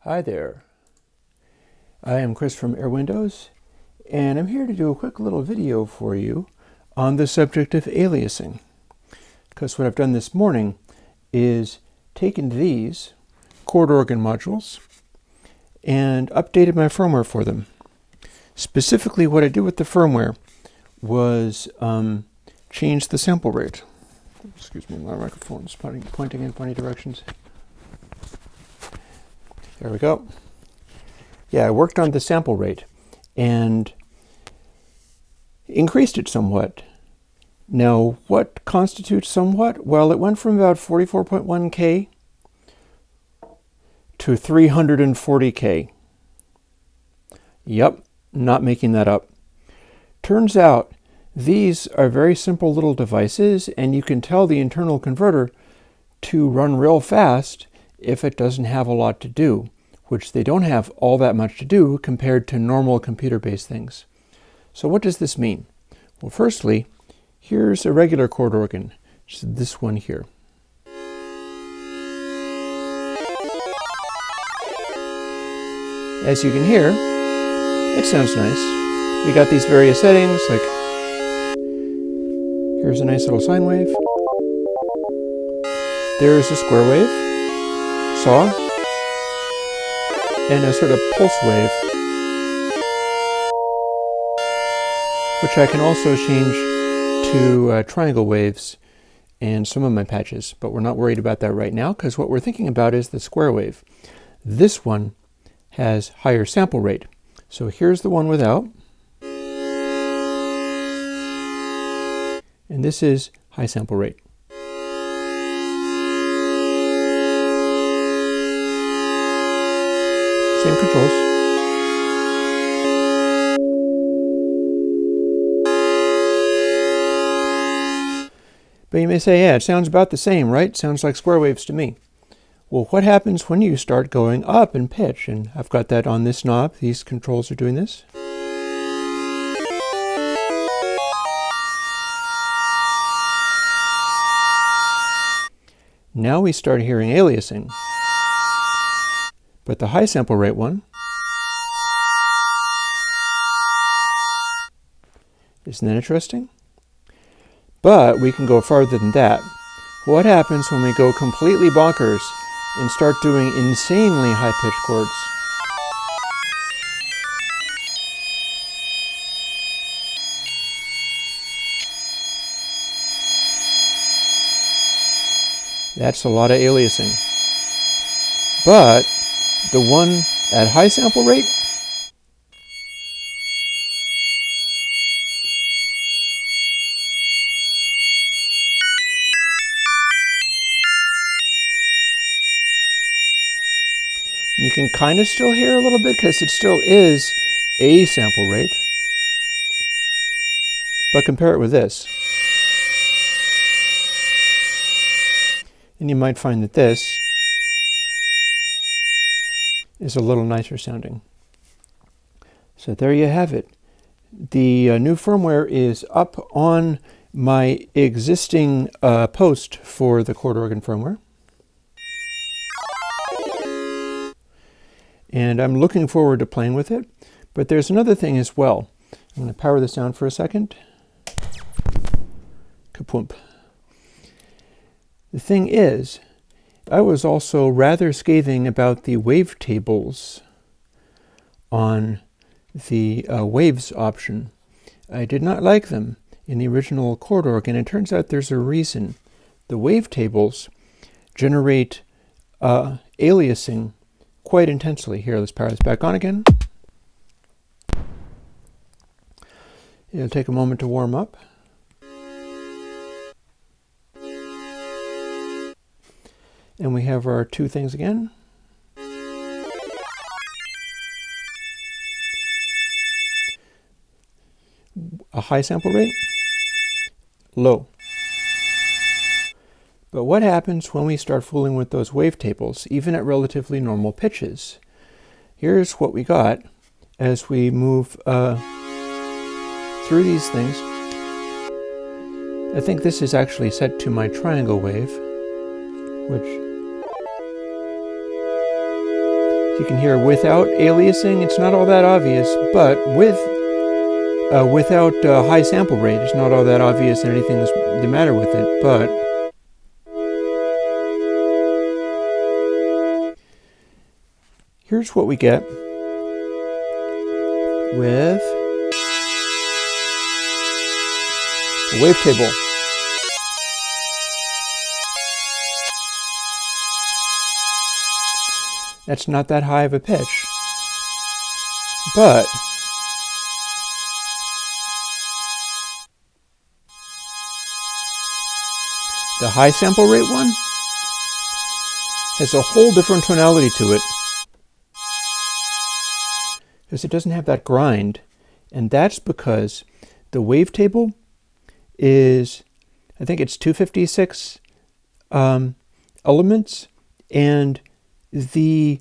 Hi there, I am Chris from Airwindows, and I'm here to do a quick little video for you on the subject of aliasing. Because what I've done this morning is taken these chord organ modules and updated my firmware for them. Specifically, what I did with the firmware was change the sample rate. Excuse me, my microphone's pointing in funny directions. There we go. Yeah, I worked on the sample rate and increased it somewhat. Now, what constitutes somewhat? Well, it went from about 44.1K to 340K. Yep, not making that up. Turns out these are very simple little devices, and you can tell the internal converter to run real fast if it doesn't have a lot to do, which they don't have all that much to do compared to normal computer-based things. So what does this mean? Well, firstly, here's a regular chord organ, which is this one here. As you can hear, it sounds nice. We got these various settings, like here's a nice little sine wave. There's a square wave, saw, and a sort of pulse wave, which I can also change to triangle waves and some of my patches, but we're not worried about that right now because what we're thinking about is the square wave. This one has higher sample rate. So here's the one without, and this is high sample rate. Same controls. But you may say, yeah, it sounds about the same, right? Sounds like square waves to me. Well, what happens when you start going up in pitch? And I've got that on this knob. These controls are doing this. Now we start hearing aliasing. But the high sample rate one, isn't that interesting? But we can go farther than that. What happens when we go completely bonkers and start doing insanely high-pitched chords? That's a lot of aliasing. But the one at high sample rate, you can kind of still hear a little bit because it still is a sample rate. But compare it with this, and you might find that this is a little nicer sounding. So there you have it. The new firmware is up on my existing post for the chord organ firmware. And I'm looking forward to playing with it. But there's another thing as well. I'm going to power this down for a second. Kapoomp. The thing is, I was also rather scathing about the wavetables on the waves option. I did not like them in the original chord organ. It turns out there's a reason. The wavetables generate aliasing quite intensely. Here, let's power this back on again. It'll take a moment to warm up. And we have our two things again. A high sample rate, low. But what happens when we start fooling with those wavetables, even at relatively normal pitches? Here's what we got as we move through these things. I think this is actually set to my triangle wave, which You can hear without aliasing, it's not all that obvious, but without high sample rate, it's not all that obvious and anything's the matter with it, but here's what we get with a wavetable. That's not that high of a pitch, but the high sample rate one has a whole different tonality to it because it doesn't have that grind, and that's because the wavetable is, I think it's 256 elements, and the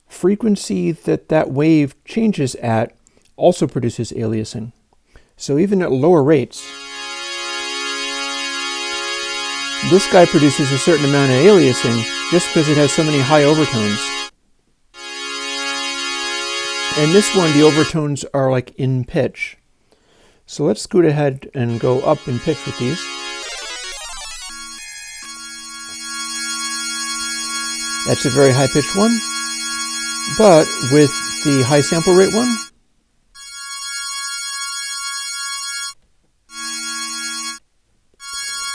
frequency that wave changes at also produces aliasing. So even at lower rates, this guy produces a certain amount of aliasing just because it has so many high overtones. And this one, the overtones are like in pitch. So let's scoot ahead and go up in pitch with these. That's a very high-pitched one, but with the high sample rate one,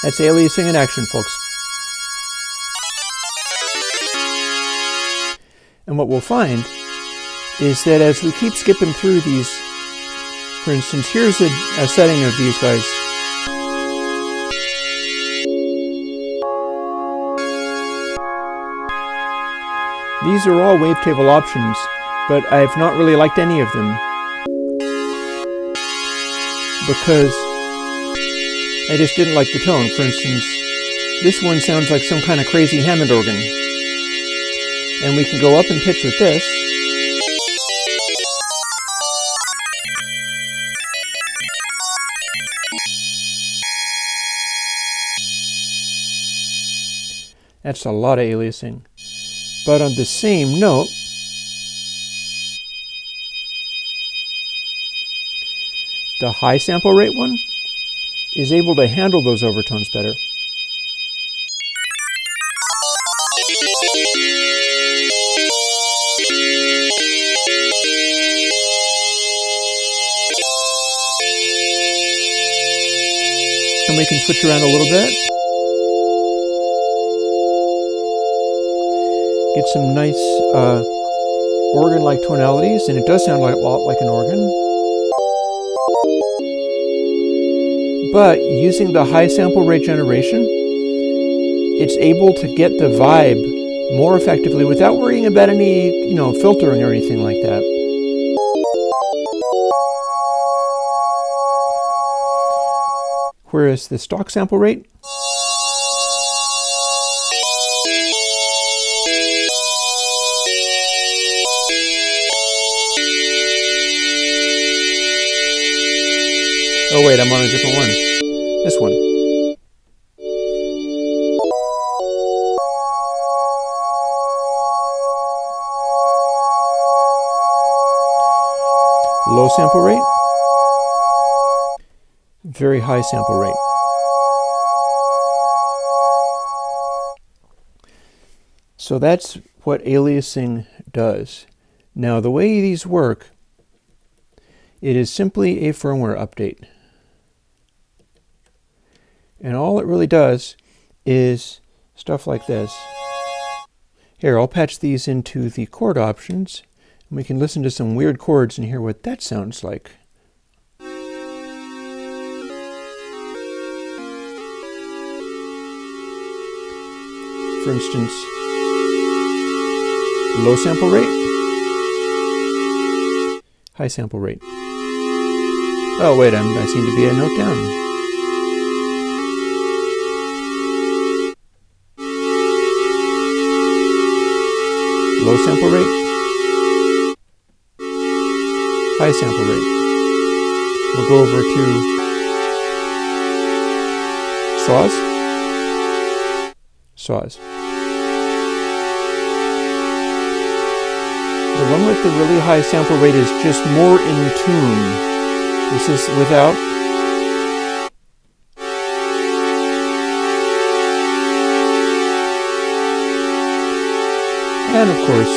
that's aliasing in action, folks. And what we'll find is that as we keep skipping through these, for instance, here's a setting of these guys. These are all wavetable options, but I've not really liked any of them because I just didn't like the tone. For instance, this one sounds like some kind of crazy Hammond organ. And we can go up in pitch with this. That's a lot of aliasing. But on the same note, the high sample rate one is able to handle those overtones better. And we can switch around a little bit. Get some nice organ-like tonalities, and it does sound a lot like an organ. But using the high sample rate generation, it's able to get the vibe more effectively without worrying about any, filtering or anything like that. Whereas the stock sample rate, oh wait, I'm on a different one. This one. Low sample rate. Very high sample rate. So that's what aliasing does. Now the way these work, it is simply a firmware update. And all it really does is stuff like this. Here, I'll patch these into the chord options, and we can listen to some weird chords and hear what that sounds like. For instance, low sample rate, high sample rate. Oh wait, I seem to be a note down. Low sample rate, high sample rate. We'll go over to saws. one with the really high sample rate is just more in tune. This is without. And of course,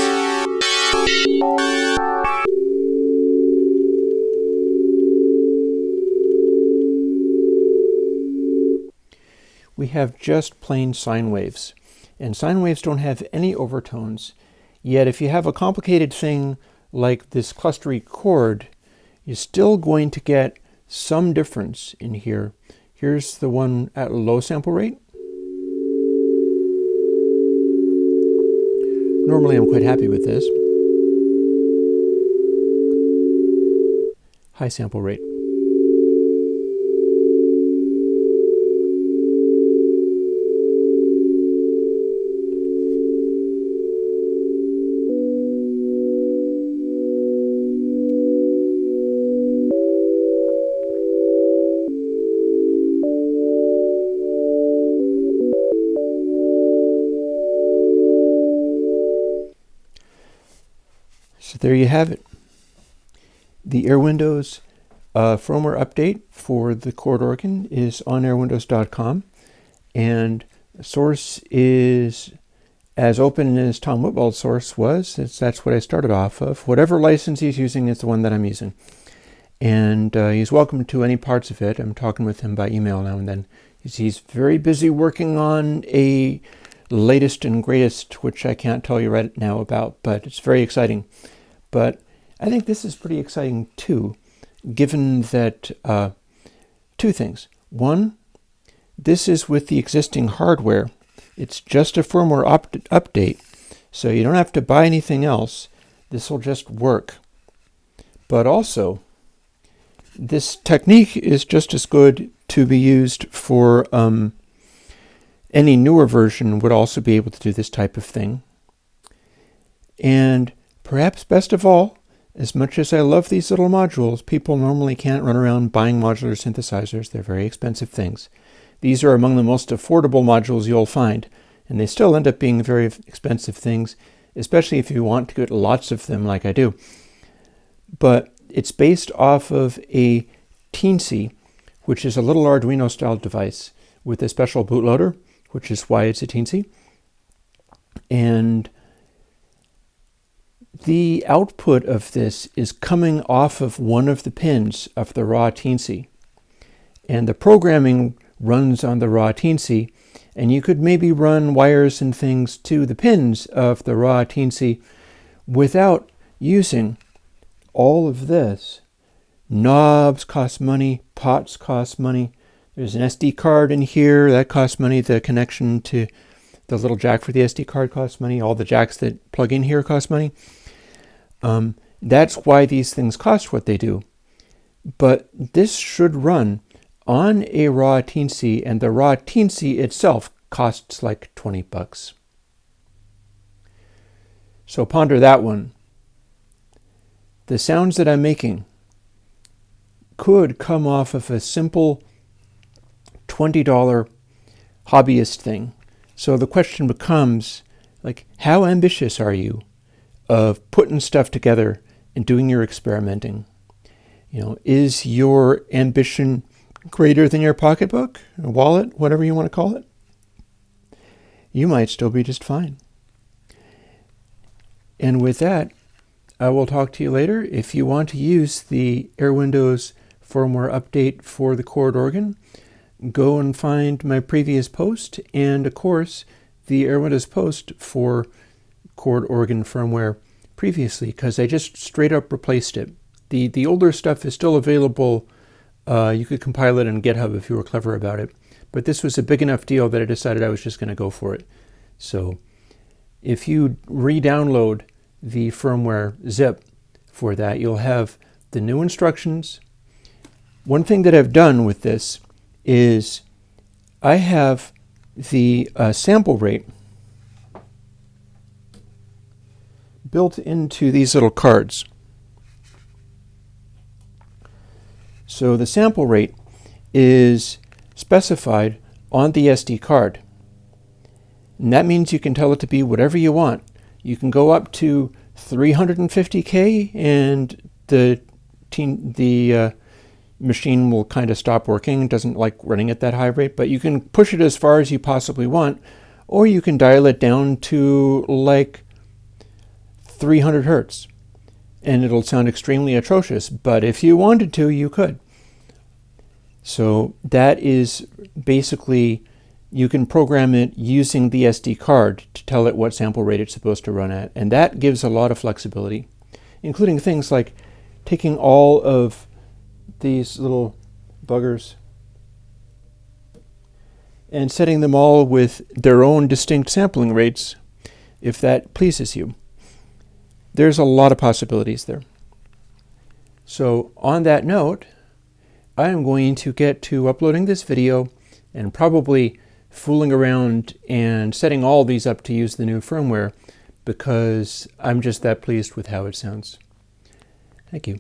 we have just plain sine waves. And sine waves don't have any overtones. Yet if you have a complicated thing like this clustery chord, you're still going to get some difference in here. Here's the one at low sample rate. Normally I'm quite happy with this. High sample rate. So there you have it. The airwindows firmware update for the chord organ is on airwindows.com, and the source is as open as Tom Whitwell's source was. That's what I started off of. Whatever license he's using is the one that I'm using. And he's welcome to any parts of it. I'm talking with him by email now and then. He's very busy working on a latest and greatest, which I can't tell you right now about, but it's very exciting. But I think this is pretty exciting too, given that two things. One, this is with the existing hardware. It's just a firmware update, so you don't have to buy anything else. This will just work. But also, this technique is just as good to be used for any newer version would also be able to do this type of thing. And perhaps best of all, as much as I love these little modules, people normally can't run around buying modular synthesizers. They're very expensive things. These are among the most affordable modules you'll find, and they still end up being very expensive things, especially if you want to get lots of them like I do. But it's based off of a Teensy, which is a little Arduino-style device with a special bootloader, which is why it's a Teensy. And the output of this is coming off of one of the pins of the raw Teensy. And the programming runs on the raw Teensy, and you could maybe run wires and things to the pins of the raw Teensy without using all of this. Knobs cost money, pots cost money. There's an SD card in here, that costs money. The connection to the little jack for the SD card costs money. All the jacks that plug in here cost money. That's why these things cost what they do. But this should run on a raw Teensy, and the raw Teensy itself costs like 20 bucks. So ponder that one. The sounds that I'm making could come off of a simple $20 hobbyist thing. So the question becomes, like, how ambitious are you of putting stuff together and doing your experimenting? You know, is your ambition greater than your pocketbook, a wallet, whatever you want to call it? You might still be just fine. And with that, I will talk to you later. If you want to use the airwindows firmware update for the chord organ, go and find my previous post and, of course, the airwindows post for chord organ firmware previously, because I just straight up replaced it. The older stuff is still available. You could compile it on GitHub if you were clever about it. But this was a big enough deal that I decided I was just going to go for it. So if you re-download the firmware zip for that, you'll have the new instructions. One thing that I've done with this is I have the sample rate built into these little cards. So the sample rate is specified on the SD card. And that means you can tell it to be whatever you want. You can go up to 350K, and the machine will kind of stop working. It doesn't like running at that high rate, but you can push it as far as you possibly want, or you can dial it down to like 300 hertz, and it'll sound extremely atrocious, but if you wanted to, you could. So that is basically, you can program it using the SD card to tell it what sample rate it's supposed to run at, and that gives a lot of flexibility, including things like taking all of these little buggers and setting them all with their own distinct sampling rates, if that pleases you. There's a lot of possibilities there. So on that note, I am going to get to uploading this video and probably fooling around and setting all these up to use the new firmware, because I'm just that pleased with how it sounds. Thank you.